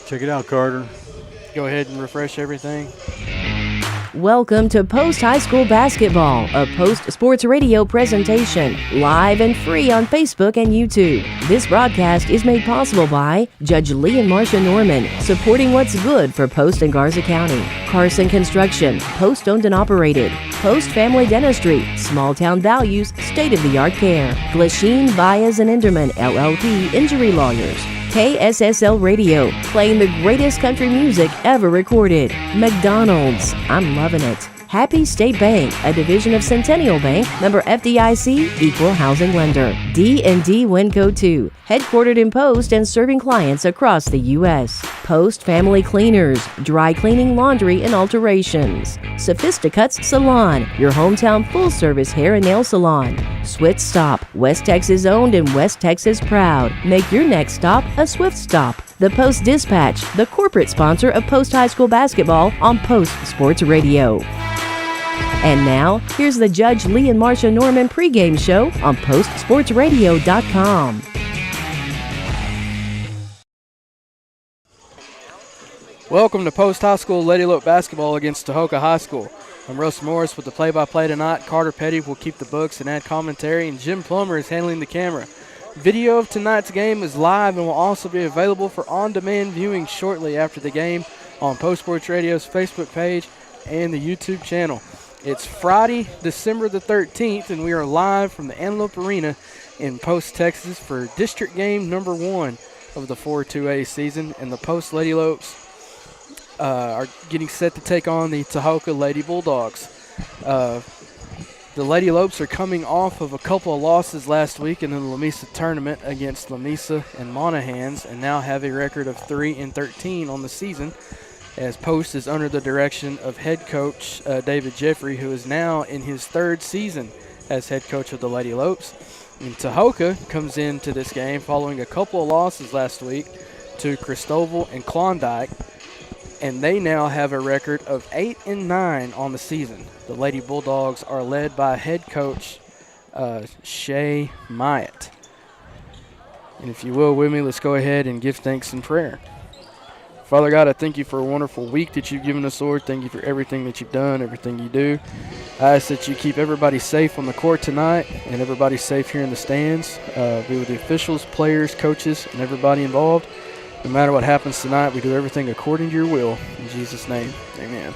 Check it out, Carter. Go ahead and refresh everything. Welcome to Post High School Basketball, a Post Sports Radio presentation, live and free on Facebook and YouTube. This broadcast is made possible by Judge Lee and Marcia Norman, supporting what's good for Post and Garza County. Carson Construction, Post owned and operated. Post Family Dentistry, small town values, state-of-the-art care. Glasheen, Baez and Enderman, LLP, injury lawyers. KSSL Radio, playing the greatest country music ever recorded. McDonald's, I'm loving it. Happy State Bank, a division of Centennial Bank, member FDIC, equal housing lender. D&D Winco 2, headquartered in Post and serving clients across the U.S. Post Family Cleaners, dry cleaning, laundry, and alterations. Sophisticuts Salon, your hometown full-service hair and nail salon. Swift Stop, West Texas owned and West Texas proud. Make your next stop a Swift Stop. The Post Dispatch, the corporate sponsor of Post High School Basketball on Post Sports Radio. And now, here's the Judge Lee and Marcia Norman pregame show on PostSportsRadio.com. Welcome to Post High School Lady Lope basketball against Tahoka High School. I'm Russ Morris with the play-by-play tonight. Carter Petty will keep the books and add commentary, and Jim Plummer is handling the camera. Video of tonight's game is live and will also be available for on-demand viewing shortly after the game on Post Sports Radio's Facebook page and the YouTube channel. It's Friday, December the 13th, and we are live from the Antelope Arena in Post, Texas for district game number 1 of the 4-2A season, and the Post Lady Lopes are getting set to take on the Tahoka Lady Bulldogs. The Lady Lopes are coming off of a couple of losses last week in the Lamesa tournament against Lamesa and Monahans, and now have a record of 3-13 on the season, as Post is under the direction of head coach David Jeffrey, who is now in his third season as head coach of the Lady Lopes. And Tahoka comes into this game following a couple of losses last week to Cristobal and Klondike, and they now have a record of 8-9 on the season. The Lady Bulldogs are led by head coach Shay Myatt. And if you will with me, let's go ahead and give thanks in prayer. Father God, I thank you for a wonderful week that you've given us, Lord. Thank you for everything that you've done, everything you do. I ask that you keep everybody safe on the court tonight and everybody safe here in the stands. Be with the officials, players, coaches, and everybody involved. No matter what happens tonight, we do everything according to your will. In Jesus' name, amen.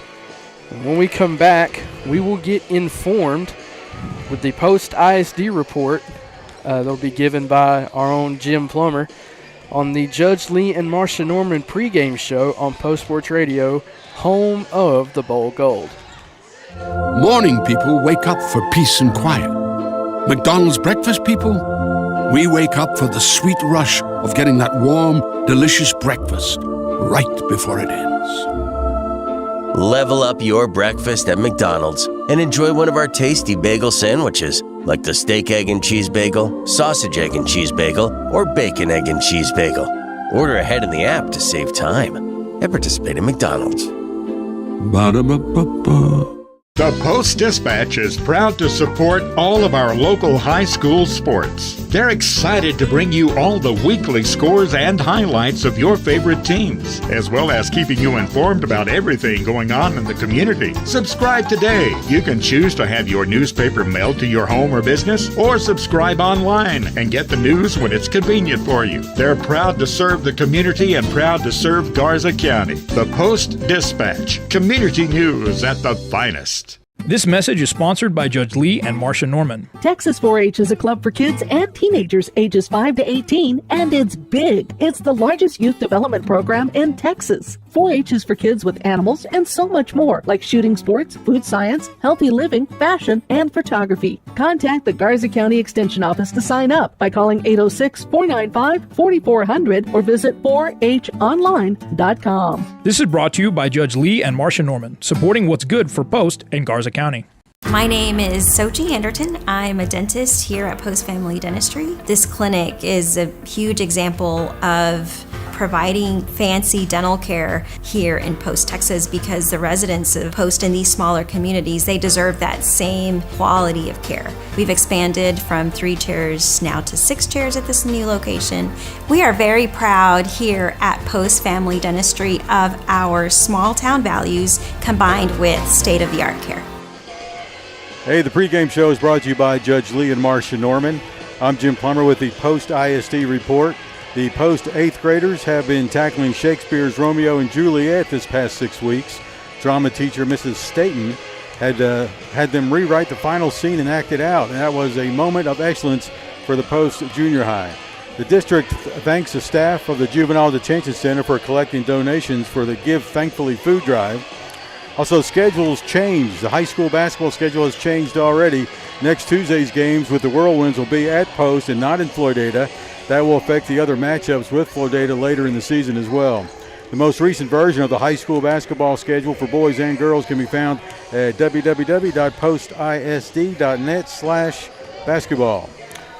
And when we come back, we will get informed with the Post ISD report that'll be given by our own Jim Plummer on the Judge Lee and Marcia Norman pregame show on Post Sports Radio, home of the Bowl Gold. Morning people wake up for peace and quiet. McDonald's breakfast people, we wake up for the sweet rush of getting that warm, delicious breakfast right before it ends. Level up your breakfast at McDonald's and enjoy one of our tasty bagel sandwiches, like the steak, egg, and cheese bagel, sausage, egg, and cheese bagel, or bacon, egg, and cheese bagel. Order ahead in the app to save time and participate in McDonald's. Ba-da-ba-ba-ba. The Post-Dispatch is proud to support all of our local high school sports. They're excited to bring you all the weekly scores and highlights of your favorite teams, as well as keeping you informed about everything going on in the community. Subscribe today. You can choose to have your newspaper mailed to your home or business, or subscribe online and get the news when it's convenient for you. They're proud to serve the community and proud to serve Garza County. The Post-Dispatch, community news at the finest. This message is sponsored by Judge Lee and Marcia Norman. Texas 4-H is a club for kids and teenagers ages 5 to 18, and it's big. It's the largest youth development program in Texas. 4-H is for kids with animals and so much more, like shooting sports, food science, healthy living, fashion, and photography. Contact the Garza County Extension Office to sign up by calling 806-495-4400 or visit 4honline.com. This is brought to you by Judge Lee and Marcia Norman, supporting what's good for Post and Garza County. My name is Sochi Anderton. I'm a dentist here at Post Family Dentistry. This clinic is a huge example of providing fancy dental care here in Post, Texas, because the residents of Post in these smaller communities, they deserve that same quality of care. We've expanded from 3 chairs now to 6 chairs at this new location. We are very proud here at Post Family Dentistry of our small town values combined with state-of-the-art care. Hey, the pregame show is brought to you by Judge Lee and Marcia Norman. I'm Jim Plummer with the Post ISD report. The Post 8th graders have been tackling Shakespeare's Romeo and Juliet this past 6 weeks. Drama teacher Mrs. Staten had them rewrite the final scene and act it out, and that was a moment of excellence for the Post Junior High. The district thanks the staff of the Juvenile Detention Center for collecting donations for the Give Thankfully food drive. Also, schedules changed. The high school basketball schedule has changed already. Next Tuesday's games with the Whirlwinds will be at Post and not in Floydada. That will affect the other matchups with Floydada later in the season as well. The most recent version of the high school basketball schedule for boys and girls can be found at www.postisd.net/basketball.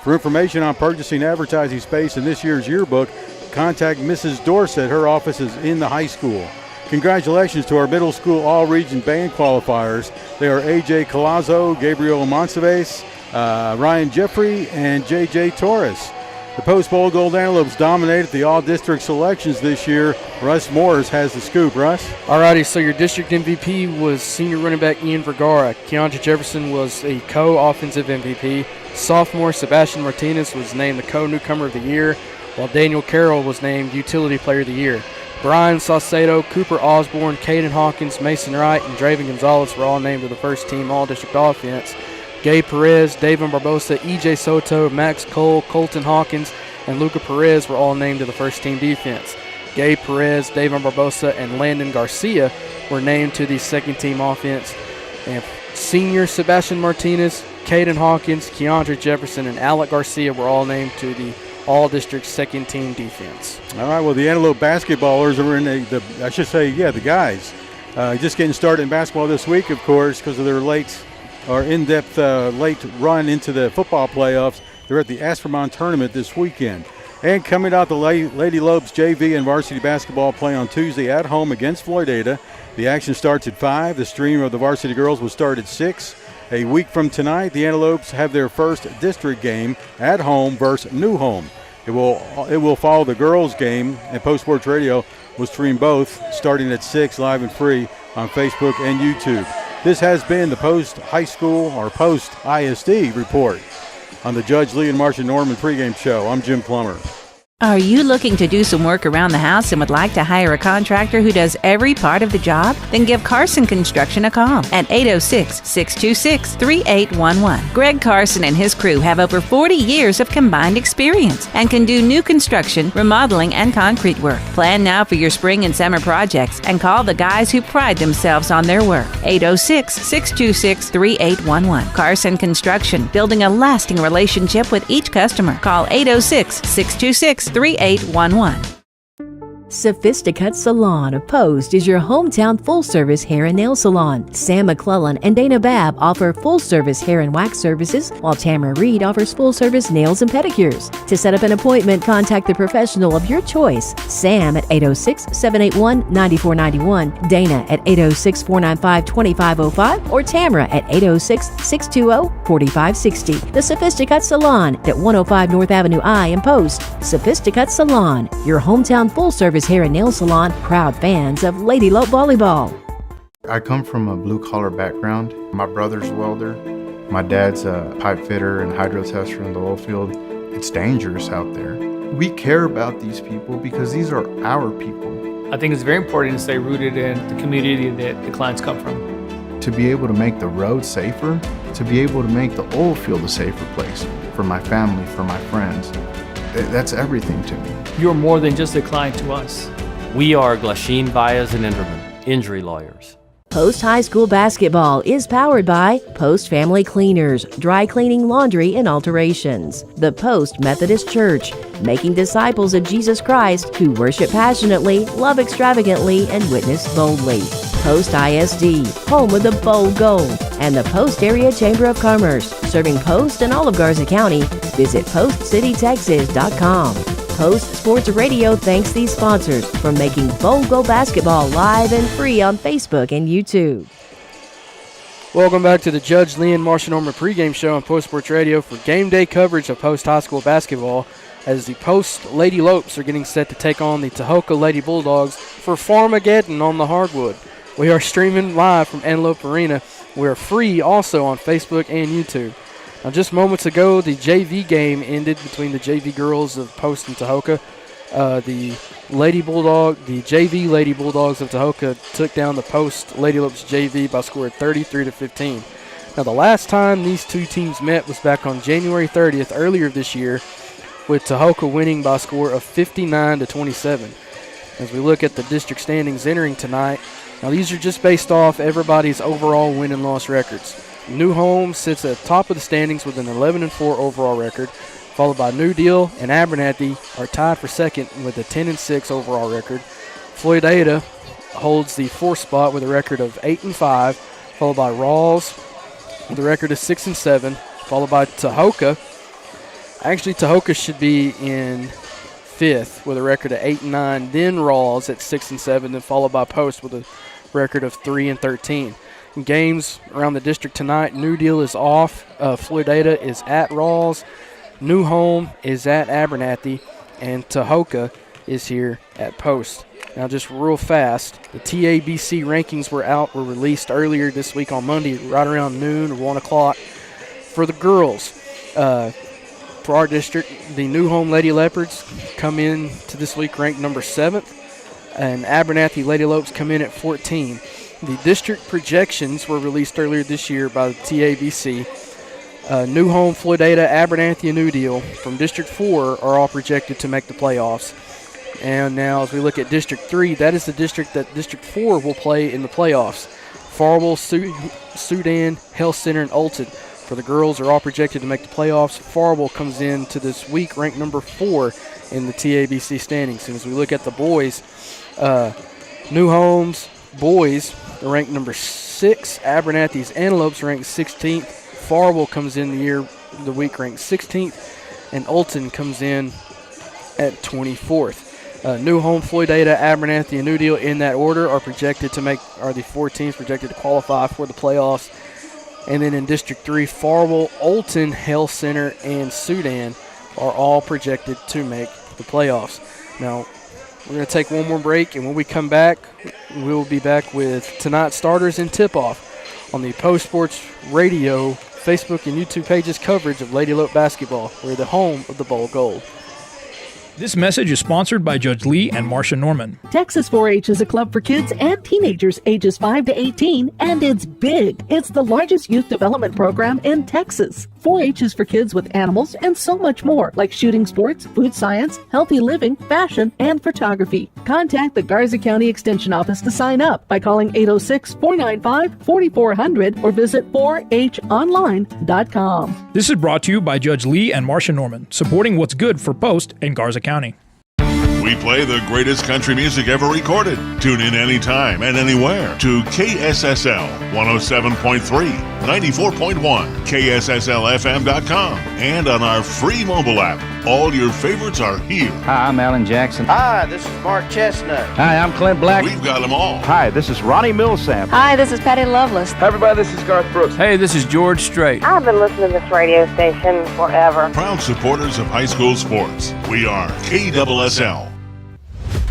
For information on purchasing advertising space in this year's yearbook, contact Mrs. Dorsett. Her office is in the high school. Congratulations to our middle school all-region band qualifiers. They are A.J. Colazzo, Gabriel Monsaves, Ryan Jeffrey, and J.J. Torres. The Post Bowl Gold Antelopes dominated the all-district selections this year. Russ Morris has the scoop. Russ? Alrighty, so your district MVP was senior running back Ian Vergara. Keandre Jefferson was a co-offensive MVP. Sophomore Sebastian Martinez was named the co-newcomer of the year, while Daniel Carroll was named Utility Player of the Year. Brian Saucedo, Cooper Osborne, Caden Hawkins, Mason Wright, and Draven Gonzalez were all named to the first-team All-District Offense. Gabe Perez, David Barbosa, E.J. Soto, Max Cole, Colton Hawkins, and Luca Perez were all named to the first-team defense. Gabe Perez, David Barbosa, and Landon Garcia were named to the second-team offense. And senior Sebastian Martinez, Caden Hawkins, Keandre Jefferson, and Alec Garcia were all named to the all-district second-team defense. All right, well, the Antelope basketballers are in the guys. Just getting started in basketball this week, of course, because of their in-depth late run into the football playoffs. They're at the Aspermont tournament this weekend. And coming out, the Lady Lopes JV and varsity basketball play on Tuesday at home against Floydada. The action starts at 5. The stream of the varsity girls will start at 6. A week from tonight, the Antelopes have their first district game at home versus New Home. It will follow the girls' game, and Post Sports Radio will stream both starting at 6 live and free on Facebook and YouTube. This has been the Post High School or Post ISD report on the Judge Lee and Marcia Norman pregame show. I'm Jim Plummer. Are you looking to do some work around the house and would like to hire a contractor who does every part of the job? Then give Carson Construction a call at 806-626-3811. Greg Carson and his crew have over 40 years of combined experience and can do new construction, remodeling, and concrete work. Plan now for your spring and summer projects and call the guys who pride themselves on their work. 806-626-3811. Carson Construction, building a lasting relationship with each customer. Call 806-626-3811. Sophisticut Salon of Post is your hometown full-service hair and nail salon. Sam McClellan and Dana Babb offer full-service hair and wax services, while Tamara Reed offers full-service nails and pedicures. To set up an appointment, contact the professional of your choice. Sam at 806-781-9491, Dana at 806-495-2505, or Tamara at 806-620-4560. The Sophisticut Salon at 105 North Avenue I in Post. Sophisticut Salon, your hometown full-service hair and nail salon, proud fans of Lady Lope Volleyball. I come from a blue-collar background. My brother's a welder. My dad's a pipe fitter and hydro tester in the oil field. It's dangerous out there. We care about these people because these are our people. I think it's very important to stay rooted in the community that the clients come from. To be able to make the road safer, to be able to make the oil field a safer place for my family, for my friends. That's everything to me. You're more than just a client to us. We are Glasheen, Baez, and Inderman, injury lawyers. Post High School Basketball is powered by Post Family Cleaners, dry cleaning, laundry, and alterations. The Post Methodist Church, making disciples of Jesus Christ who worship passionately, love extravagantly, and witness boldly. Post ISD, home of the bold gold. and the Post Area Chamber of Commerce, serving Post and all of Garza County. Visit postcitytexas.com. Post Sports Radio thanks these sponsors for making Vogel basketball live and free on Facebook and YouTube. Welcome back to the Judge Lee and Marsha Norman pregame show on Post Sports Radio for game day coverage of Post High School basketball, as the Post Lady Lopes are getting set to take on the Tahoka Lady Bulldogs for Farmageddon on the hardwood. We are streaming live from Antelope Arena. We are free also on Facebook and YouTube. Now, just moments ago, the JV game ended between the JV girls of Post and Tahoka. The JV Lady Bulldogs of Tahoka took down the Post Lady Lopes JV by score of 33-15. Now, the last time these two teams met was back on January 30th earlier this year, with Tahoka winning by a score of 59-27. As we look at the district standings entering tonight, now these are just based off everybody's overall win and loss records. New Home sits at the top of the standings with an 11-4 overall record, followed by New Deal and Abernathy are tied for second with a 10-6 overall record. Floydada holds the fourth spot with a record of 8-5, followed by Rawls with a record of 6-7, followed by Tahoka. Actually, Tahoka should be in fifth with a record of 8-9, then Rawls at 6-7, then followed by Post with a record of 3-13. In games around the district tonight, New Deal is off. Floydada is at Rawls. New Home is at Abernathy, and Tahoka is here at Post. Now, just real fast, the TABC rankings were released earlier this week on Monday, right around noon or 1 o'clock. For the girls, for our district, the New Home Lady Leopards come in to this week ranked number 7th, and Abernathy Lady Lopes come in at 14. The district projections were released earlier this year by the TABC. New Home, Floydada, Abernathy, and New Deal from District 4 are all projected to make the playoffs. And now as we look at District 3, that is the district that District 4 will play in the playoffs. Farwell, Sudan, Health Center, and Alton for the girls are all projected to make the playoffs. Farwell comes in to this week ranked number 4 in the TABC standings. And as we look at the boys, New Home's boys are ranked number 6. Abernathy's Antelopes ranked 16th. Farwell comes in the week ranked 16th, and Alton comes in at 24th. New Home, Floydada, Abernathy, and New Deal in that order are the 4 teams projected to qualify for the playoffs. And then in District 3, Farwell, Alton, Health Center, and Sudan are all projected to make the playoffs. Now, we're going to take one more break, and when we come back, we'll be back with tonight's starters and tip-off on the Post Sports Radio Facebook and YouTube pages coverage of Lady Lope basketball. We're the home of the Bowl Gold. This message is sponsored by Judge Lee and Marsha Norman. Texas 4-H is a club for kids and teenagers ages 5 to 18, and it's big. It's the largest youth development program in Texas. 4-H is for kids with animals and so much more, like shooting sports, food science, healthy living, fashion, and photography. Contact the Garza County Extension Office to sign up by calling 806-495-4400 or visit 4honline.com. This is brought to you by Judge Lee and Marsha Norman, supporting what's good for Post and Garza County. We play the greatest country music ever recorded. Tune in anytime and anywhere to KSSL 107.3, 94.1, KSSLFM.com, and on our free mobile app. All your favorites are here. Hi, I'm Alan Jackson. Hi, this is Mark Chestnut. Hi, I'm Clint Black. We've got them all. Hi, this is Ronnie Millsap. Hi, this is Patty Loveless. Hi, everybody, this is Garth Brooks. Hey, this is George Strait. I've been listening to this radio station forever. Proud supporters of high school sports. We are KSSL.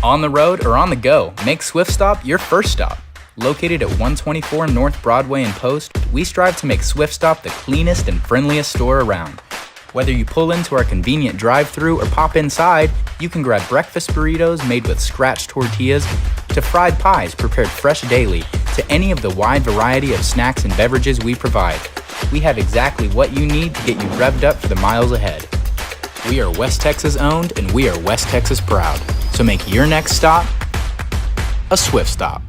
On the road or on the go, make Swift Stop your first stop. Located at 124 North Broadway in Post, we strive to make Swift Stop the cleanest and friendliest store around. Whether you pull into our convenient drive-thru or pop inside, you can grab breakfast burritos made with scratched tortillas to fried pies prepared fresh daily to any of the wide variety of snacks and beverages we provide. We have exactly what you need to get you revved up for the miles ahead. We are West Texas owned and we are West Texas proud. So make your next stop a Swift Stop.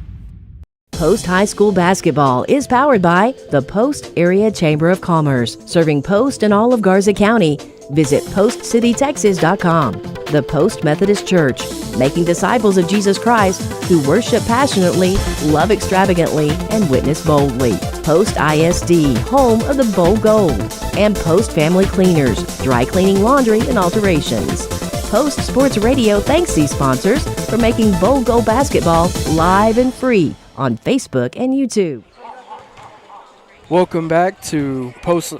Post High School basketball is powered by the Post Area Chamber of Commerce, serving Post and all of Garza County. Visit postcitytexas.com. The Post Methodist Church, making disciples of Jesus Christ who worship passionately, love extravagantly, and witness boldly. Post ISD, home of the Bowl Gold, and Post Family Cleaners, dry cleaning, laundry, and alterations. Post Sports Radio thanks these sponsors for making Bowl Gold basketball live and free on Facebook and YouTube. Welcome back to Post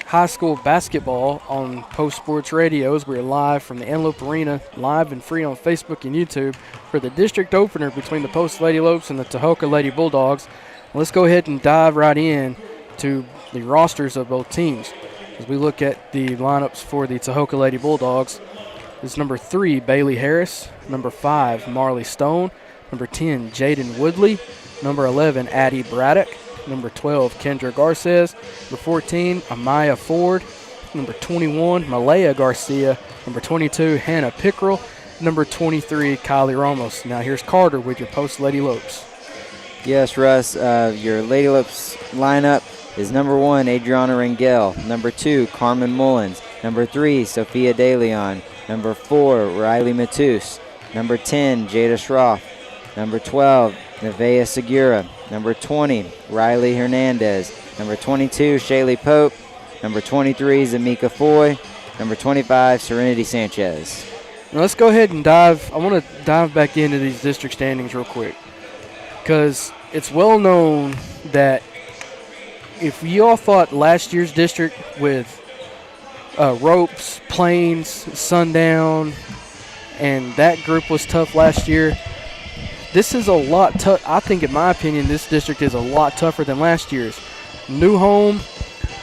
High School basketball on Post Sports Radios. We're live from the Antelope Arena, live and free on Facebook and YouTube for the district opener between the Post Lady Lopes and the Tahoka Lady Bulldogs. Let's go ahead and dive right in to the rosters of both teams. As we look at the lineups for the Tahoka Lady Bulldogs, is number 3, Bailey Harris, number 5, Marley Stone, number 10, Jaden Woodley, number 11, Addie Braddock, number 12, Kendra Garces, number 14, Amaya Ford, number 21, Malaya Garcia, number 22, Hannah Pickrell, number 23, Kylie Ramos. Now here's Carter with your Post Lady Lopes. Yes, Russ, your Lady Lopes lineup is number 1, Adriana Rangel, number 2, Carmen Mullins, number 3, Sophia De Leon, number 4, Riley Matus, number 10, Jada Schroff, number 12, Nevaeh Segura, number 20, Riley Hernandez, number 22, Shaylee Pope, number 23, Zamika Foy, number 25, Serenity Sanchez. Now let's go ahead and I want to dive back into these district standings real quick, because it's well known that if you all thought last year's district with Ropes, Plains, Sundown, and that group was tough last year, this is a lot tough. I think, in my opinion, this district is a lot tougher than last year's. New Home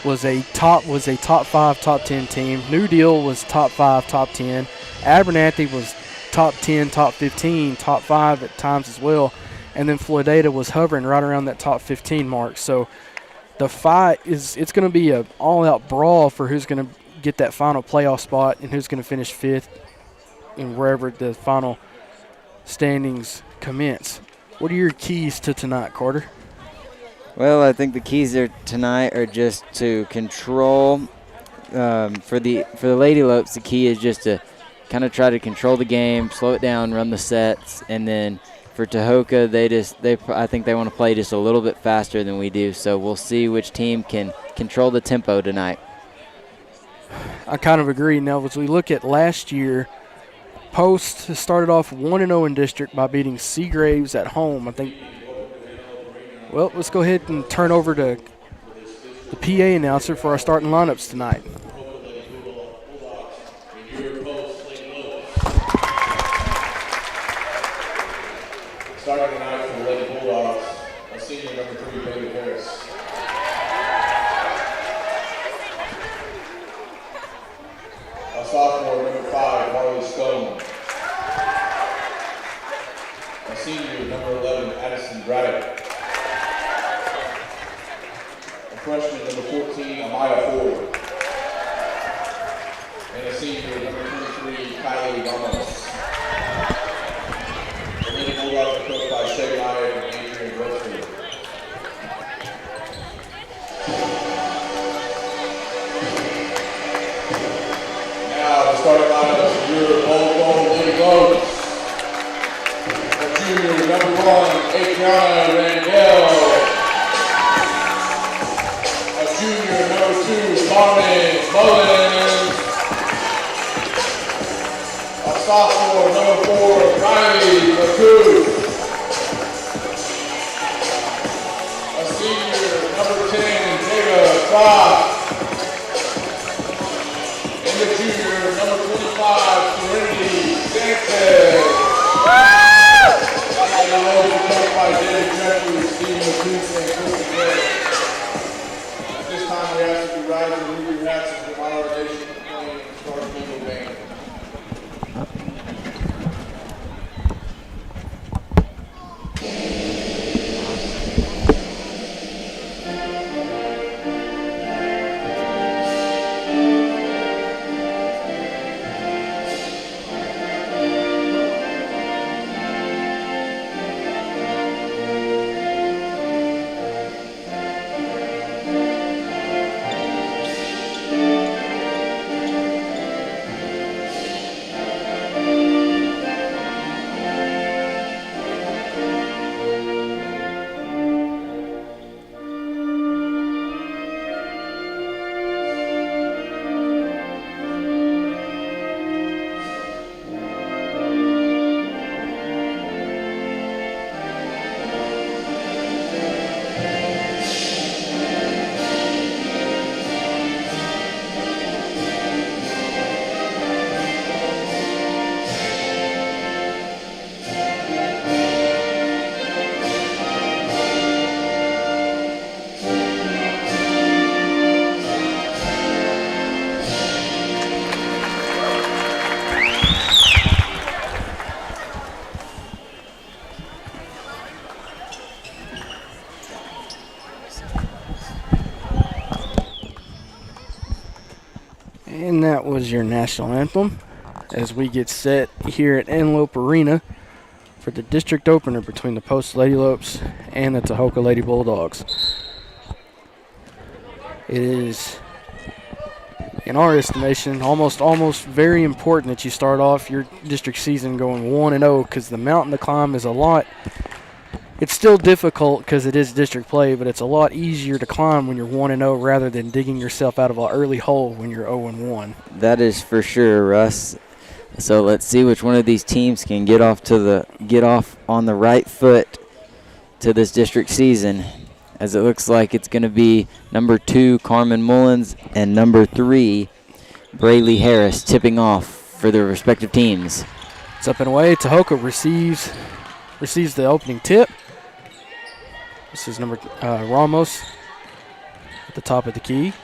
was a top 5, top 10 team. New Deal was top 5, top 10. Abernathy was top 10, top 15, top 5 at times as well. And then Floydada was hovering right around that top 15 mark. So the fight it's going to be an all-out brawl for who's going to get that final playoff spot and who's going to finish 5th and wherever the final standings commence. What are your keys to tonight, Carter? Well, I think the keys there tonight are just to control. For the Lady Lopes, the key is just to kind of try to control the game, slow it down, run the sets, and then for Tahoka, I think they want to play just a little bit faster than we do. So we'll see which team can control the tempo tonight. I kind of agree. Now, as we look at last year, Post started off 1-0 in district by beating Seagraves at home. I think. Well, let's go ahead and turn over to the PA announcer for our starting lineups tonight. Starting tonight for the Lady Bulldogs, a senior number 3, Bailey Harris. A sophomore number 5, Marley Stone. A senior number 11, Addison Braddock. A freshman number 14, Amaya Ford. And a senior number 23, Kylie Ramos. The Lady Bulldogs are coached by Shay Meyer and Adrian Grossfield. Now the starting lineup of your Bowl Lady Lopes. The junior number 1, Adriana Rangel. A junior number 2, Carmen Mullins. A sophomore number 4, Riley Matus. A senior number 10, Jada Schroff. And the junior number 25, Serenity Sanchez. And the Lopes are coached by David Jeffrey, Steve Matus, and Kristen Gray. At this time, we ask you to rise and remove your hats as the moderation of playing the Star Eagle Band. And that was your national anthem as we get set here at Antelope Arena for the district opener between the Post Lady Lopes and the Tahoka Lady Bulldogs. It is, in our estimation, almost very important that you start off your district season going 1-0 because the mountain to climb is a lot. It's still difficult because it is district play, but it's a lot easier to climb when you're 1-0 rather than digging yourself out of an early hole when you're 0-1. That is for sure, Russ. So let's see which one of these teams can get off on the right foot to this district season, as it looks like it's going to be number 2 Carmen Mullins and number 3 Braylee Harris tipping off for their respective teams. It's up and away. Tahoka receives the opening tip. This is number Ramos at the top of the key.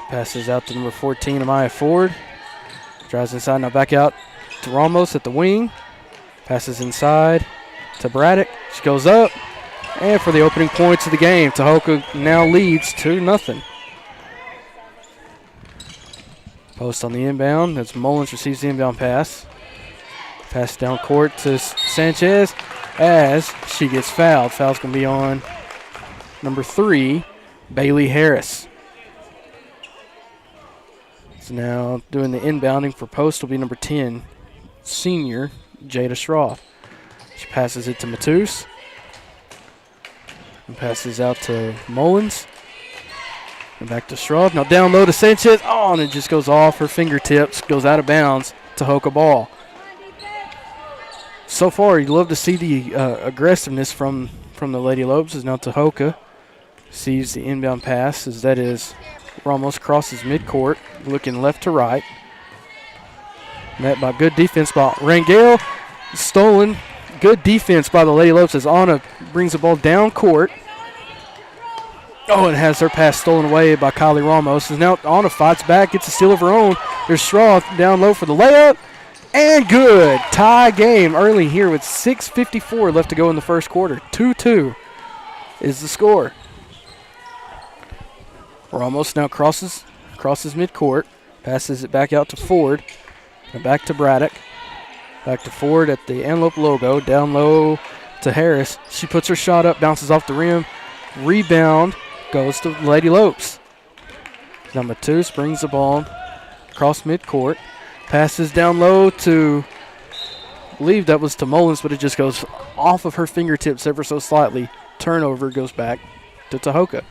Passes out to number 14, Amaya Ford. Drives inside, now back out to Ramos at the wing. Passes inside to Braddock. She goes up. And for the opening points of the game, Tahoka now leads 2-0. Post on the inbound as Mullins receives the inbound pass. Pass down court to Sanchez as she gets fouled. Foul's going to be on number 3, Bailey Harris. So now doing the inbounding for Post will be number 10, senior Jada Schroff. She passes it to Matus. And passes out to Mullins. And back to Schroff. Now down low to Sanchez. Oh, and it just goes off her fingertips. Goes out of bounds. Tahoka ball. So far, you'd love to see the aggressiveness from the Lady Lopes. As now Tahoka sees the inbound pass, as that is Ramos crosses midcourt, looking left to right. Met by good defense by Rangel. Stolen. Good defense by the Lady Lopes as Anna brings the ball down court. Oh, and has her pass stolen away by Kylie Ramos. And now Anna fights back, gets a steal of her own. There's Schroff down low for the layup. And good. Tie game early here with 6:54 left to go in the first quarter. 2-2 is the score. Ramos now crosses midcourt. Passes it back out to Ford. And back to Braddock. Back to Ford at the Antelope logo. Down low to Harris. She puts her shot up, bounces off the rim. Rebound goes to Lady Lopes. Number 2 springs the ball across midcourt. Passes down low to, I believe that was to Mullins, but it just goes off of her fingertips ever so slightly. Turnover goes back to Tahoka.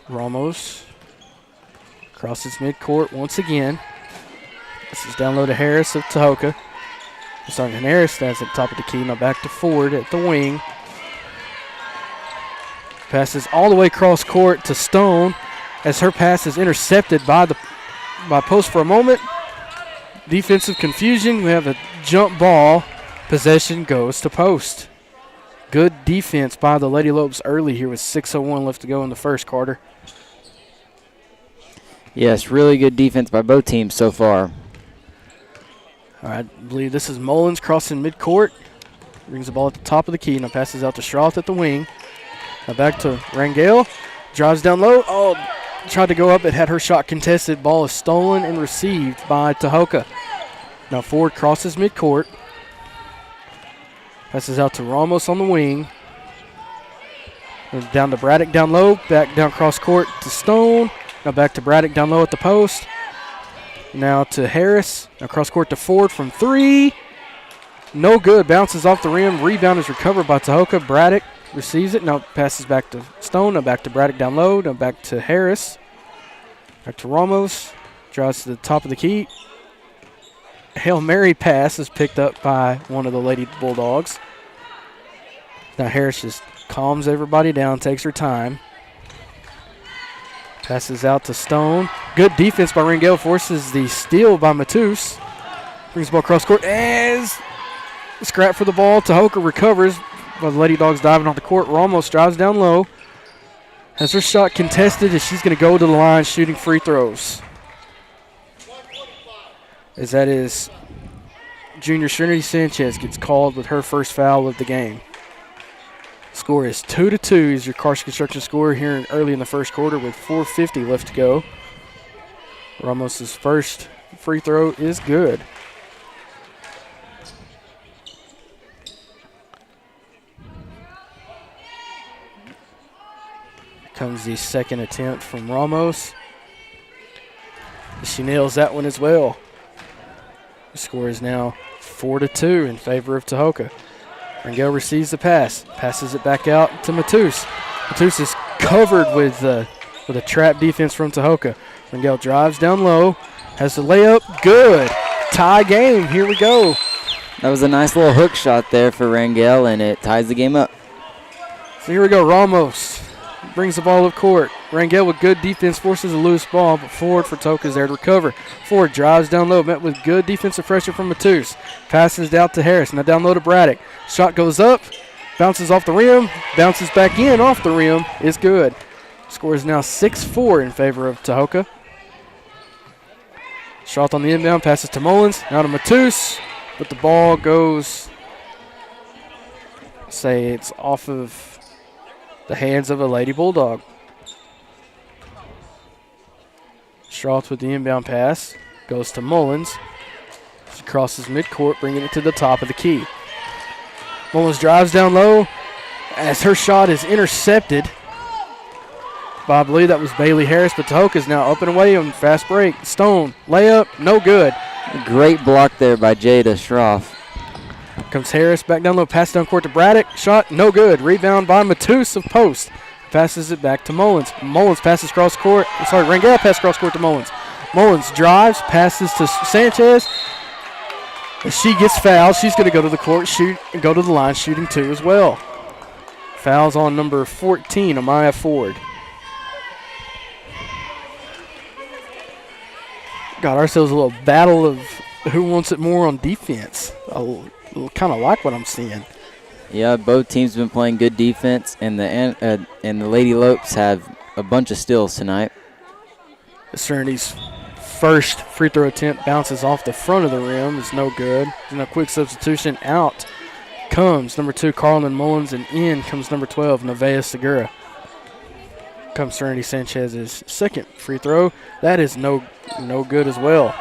Ramos crosses midcourt once again. This is down low to Harris of Tahoka. Sergeant Harris stands at the top of the key. Now back to Ford at the wing. Passes all the way across court to Stone as her pass is intercepted by Post for a moment. Defensive confusion. We have a jump ball. Possession goes to Post. Good defense by the Lady Lopes early here with 6:01 left to go in the first quarter. Yes, really good defense by both teams so far. All right, I believe this is Mullins crossing midcourt. Brings the ball at the top of the key. Now passes out to Schroth at the wing. Now back to Rangel. Drives down low. Oh, tried to go up. It had her shot contested. Ball is stolen and received by Tahoka. Now Ford crosses midcourt. Passes out to Ramos on the wing. And down to Braddock down low. Back down cross court to Stone. Now back to Braddock down low at the post. Now to Harris. Now cross court to Ford from 3. No good. Bounces off the rim. Rebound is recovered by Tahoka. Braddock receives it. Now passes back to Stone. Now back to Braddock down low. Now back to Harris. Back to Ramos. Drives to the top of the key. Hail Mary pass is picked up by one of the Lady Bulldogs. Now Harris just calms everybody down, takes her time. Passes out to Stone. Good defense by Rangel. Forces the steal by Matus. Brings the ball across court. As scrap for the ball. Tahoka recovers while the Lady Dogs diving off the court. Ramos drives down low. Has her shot contested as she's going to go to the line shooting free throws. As that is junior Trinity Sanchez gets called with her first foul of the game. Score is 2-2 as your Carson Construction score here early in the first quarter with 4:50 left to go. Ramos's first free throw is good. Comes the second attempt from Ramos. She nails that one as well. The score is now 4-2 in favor of Tahoka. Rangel receives the pass, passes it back out to Matus. Matus is covered with a trap defense from Tahoka. Rangel drives down low, has the layup, good. Tie game, here we go. That was a nice little hook shot there for Rangel, and it ties the game up. So here we go, Ramos brings the ball up court. Rangel with good defense forces a loose ball, but Ford for Tahoka is there to recover. Ford drives down low, met with good defensive pressure from Matus. Passes out to Harris, now down low to Braddock. Shot goes up, bounces off the rim, bounces back in off the rim, is good. Score is now 6-4 in favor of Tahoka. Shot on the inbound, passes to Mullins, now to Matus, but the ball goes, say it's off of the hands of a Lady Bulldog. Schroth with the inbound pass, goes to Mullins. She crosses midcourt, bringing it to the top of the key. Mullins drives down low as her shot is intercepted by, I believe that was Bailey Harris, but Tahoka is now up and away on fast break. Stone, layup, no good. Great block there by Jada Schroff. Comes Harris back down low, pass down court to Braddock. Shot no good. Rebound by Matus of post. Passes it back to Mullins. Mullins passes cross court. Rangel passes cross court to Mullins. Mullins drives, passes to Sanchez. As she gets fouled, she's going to go to the court, go to the line, shooting two as well. Fouls on number 14, Amaya Ford. Got ourselves a little battle of who wants it more on defense. Kind of like what I'm seeing. Yeah, both teams have been playing good defense, and the Lady Lopes have a bunch of steals tonight. Sereny's first free throw attempt bounces off the front of the rim. It's no good. There's no quick substitution. Out comes number 2, Carlin Mullins, and in comes number 12, Nevaeh Segura. Comes Serenity Sanchez's second free throw. That is no good as well.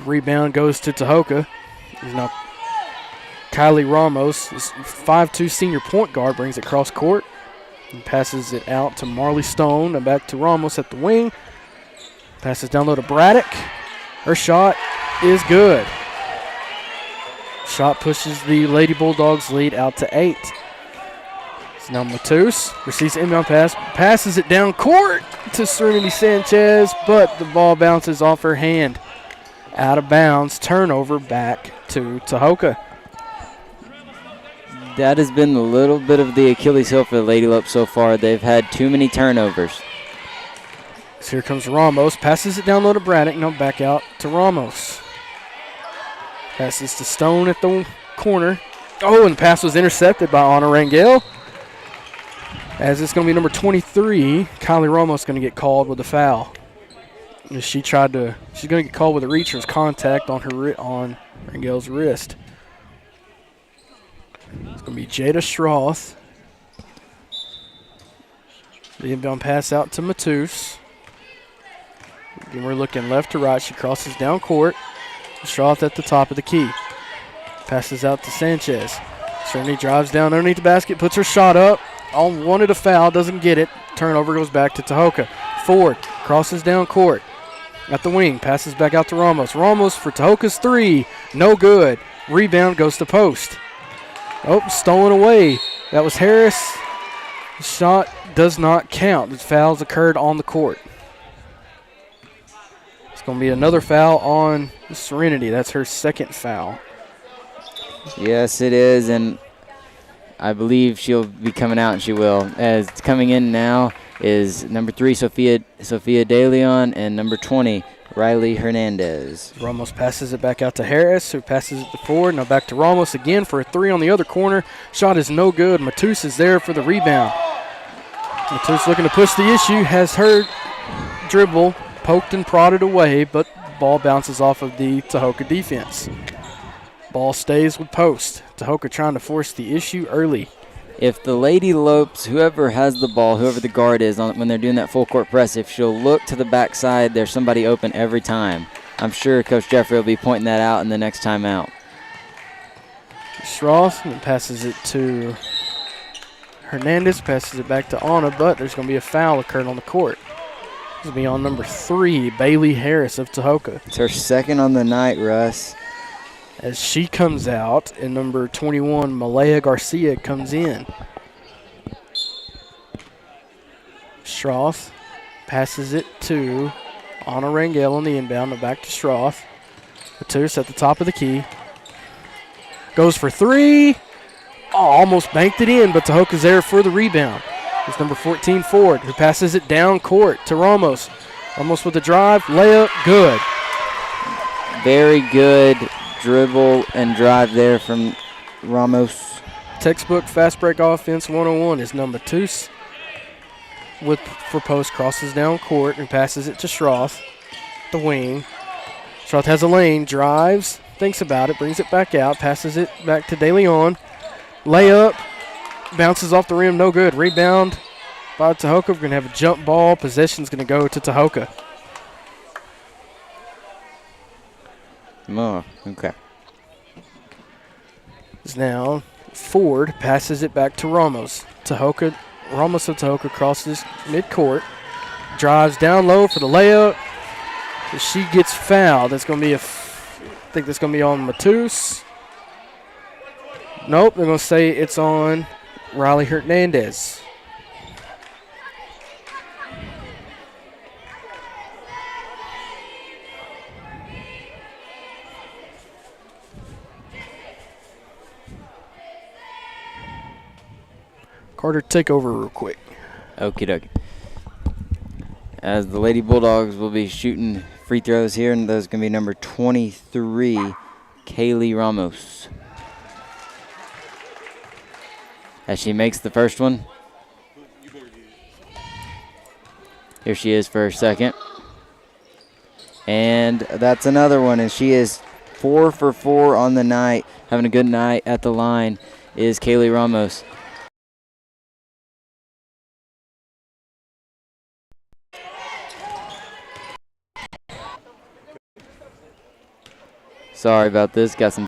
Rebound goes to Tahoka. He's now Kylie Ramos, 5'2" senior point guard, brings it cross court and passes it out to Marley Stone and back to Ramos at the wing. Passes down low to Braddock. Her shot is good. Shot pushes the Lady Bulldogs lead out to 8. So now Matus receives the inbound pass, passes it down court to Serenity Sanchez, but the ball bounces off her hand. Out of bounds, turnover back to Tahoka. That has been a little bit of the Achilles heel for the Lady Lopes so far. They've had too many turnovers. So here comes Ramos, passes it down low to Braddock, now back out to Ramos. Passes to Stone at the corner. Oh, and the pass was intercepted by Anna Rangel. As it's going to be number 23, Kylie Ramos going to get called with a foul. She's going to get called with a reacher's contact on Rangel's wrist. It's going to be Jada Schroth. The inbound pass out to Matus. Again, we're looking left to right. She crosses down court. Schroth at the top of the key. Passes out to Sanchez. Serenity drives down underneath the basket, puts her shot up. Wanted a foul, doesn't get it. Turnover goes back to Tahoka. Ford crosses down court. At the wing, passes back out to Ramos. Ramos for Tahoka's three. No good. Rebound goes to post. Oh, stolen away. That was Harris. The shot does not count. The fouls occurred on the court. It's going to be another foul on Serenity. That's her second foul. Yes, it is, and I believe she'll be coming out, and she will. As coming in now is number 3, Sophia De Leon, and number 20, Riley Hernandez. Ramos passes it back out to Harris, who passes it to Ford. Now back to Ramos again for a three on the other corner. Shot is no good. Matus is there for the rebound. Matus looking to push the issue, has her dribble poked and prodded away, but ball bounces off of the Tahoka defense. Ball stays with post. Tahoka trying to force the issue early. If the Lady Lopes, whoever has the ball, whoever the guard is, when they're doing that full court press, if she'll look to the backside, there's somebody open every time. I'm sure Coach Jeffrey will be pointing that out in the next time out. Strauss and passes it to Hernandez, passes it back to Anna, but there's going to be a foul occurred on the court. This will be on number 3, Bailey Harris of Tahoka. It's her second on the night, Russ. As she comes out, and number 21, Malaya Garcia, comes in. Strauss passes it to Anna Rangel on the inbound, and back to Strauss. Matus at the top of the key. Goes for 3. Oh, almost banked it in, but Tahoka's there for the rebound. It's number 14, Ford, who passes it down court to Ramos. Ramos with the drive, layup, good. Very good dribble and drive there from Ramos. Textbook fast break offense 101 is number 2 for post, crosses down court and passes it to Schroth, the wing. Schroth has a lane, drives, thinks about it, brings it back out, passes it back to De Leon. Layup, bounces off the rim, no good. Rebound by Tahoka. We're going to have a jump ball. Possession's going to go to Tahoka. Oh, okay. Now Ford passes it back to Ramos. Ramos of Tahoka crosses midcourt, drives down low for the layup. She gets fouled. That's going to be I think that's going to be on Matus. Nope, they're going to say it's on Riley Hernandez. Carter, take over real quick. Okie dokie. As the Lady Bulldogs will be shooting free throws here, and those are going to be number 23, Kaylee Ramos. As she makes the first one. Here she is for her second. And that's another one, and she is 4 for 4 on the night. Having a good night at the line is Kaylee Ramos. Sorry about this. Got some